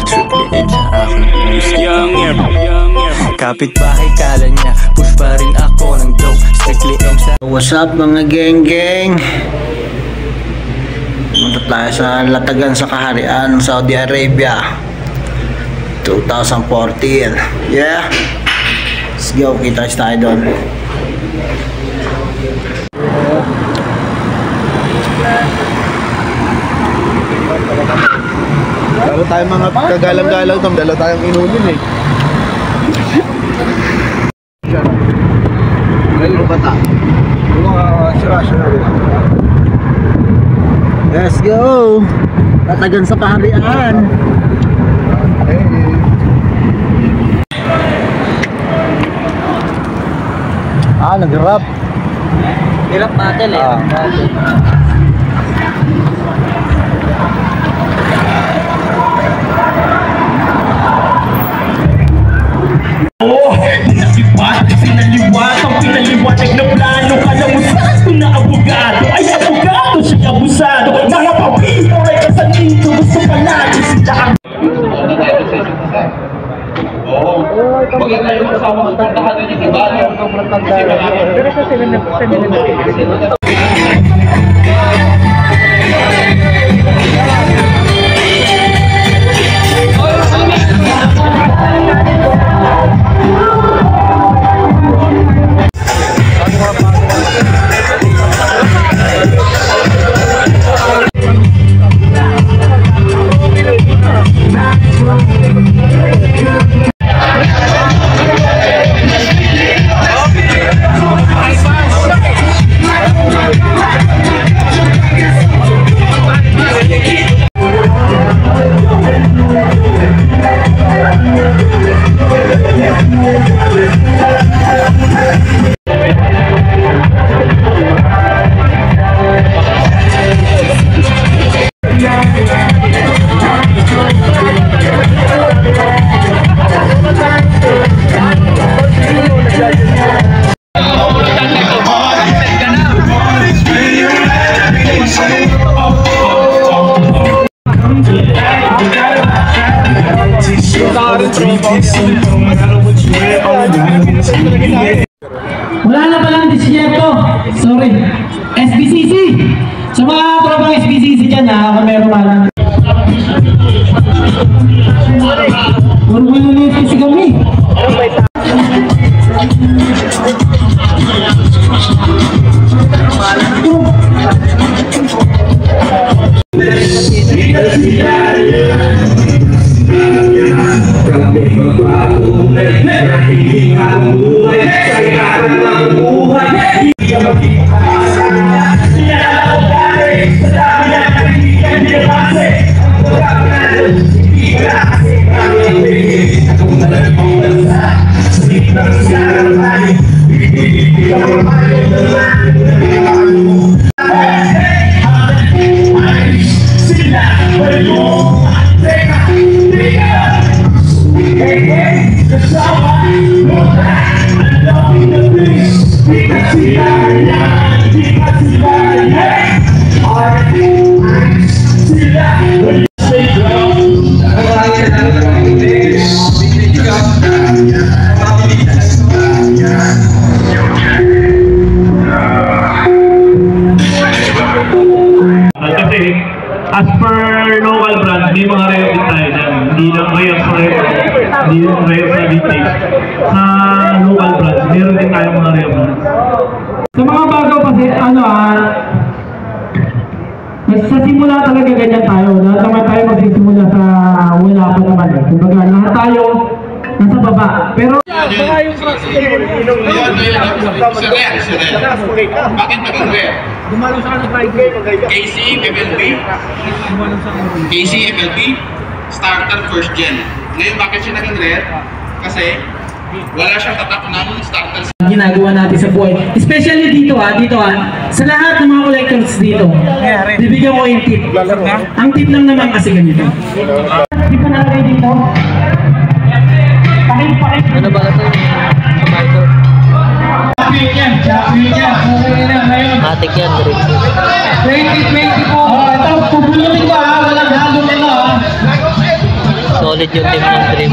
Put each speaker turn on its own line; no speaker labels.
Triple M sa aking music. Kapitbahay kala niya, push pa rin ako ng dope. Strictly M sa...
What's up mga geng-geng? Punta tayo sa Latagan sa Kaharian, Saudi Arabia 2014. Yeah, let's go, kita tayo doon.
Lalo tayo mga kagalang-galang, dala tayong inumin eh. Ngayon bata.
Let's go! Latagan sa Kaharian. Nag-rap.
Hirap natin eh.
Pinaliwanag na plano, kalamusan ko na abogado. Ay abogado, siya abusado. Mga pabito ay kasanito, gusto palagi sila ang... Oo, maganda yung kasama ko puntahan din yung iba. Pero sa sila na wala na palang disyerto. Sorry. SBCC. Sa mga tropang SBCC dyan kung meron palang. Puro manulit kasi kami. As per local brand, may mga rare din tayo dyan. Hindi lang rare sa vintage. Sa local brands, meron din tayo mga rare brands. Sa mga bago kasi, sa simula talaga ganyan tayo. Lahat naman tayo magsisimula sa wala pa naman. Kumbaga, lahat tayo nasa baba. Pero... Baka yung trucks
bakit maging rare?
Dumalong sa kanang Friday.
KC, FLB. KC, FLB. Starter first gen. Ngayon, bakit siya naging rare? Kasi wala siyang tatak ng starter.
Ginagawa natin sa buhay. Especially dito sa lahat ng mga collectors dito. Bibigyan ko yung tip. Ang tip lang naman kasi ganito. Di pa nalagay dito. Pakit.
Ano ba ito? Tomato. Matik yan, diretso.
2024. Ito, pupulutin ko walang halong
So, Solid yung team ng Dream.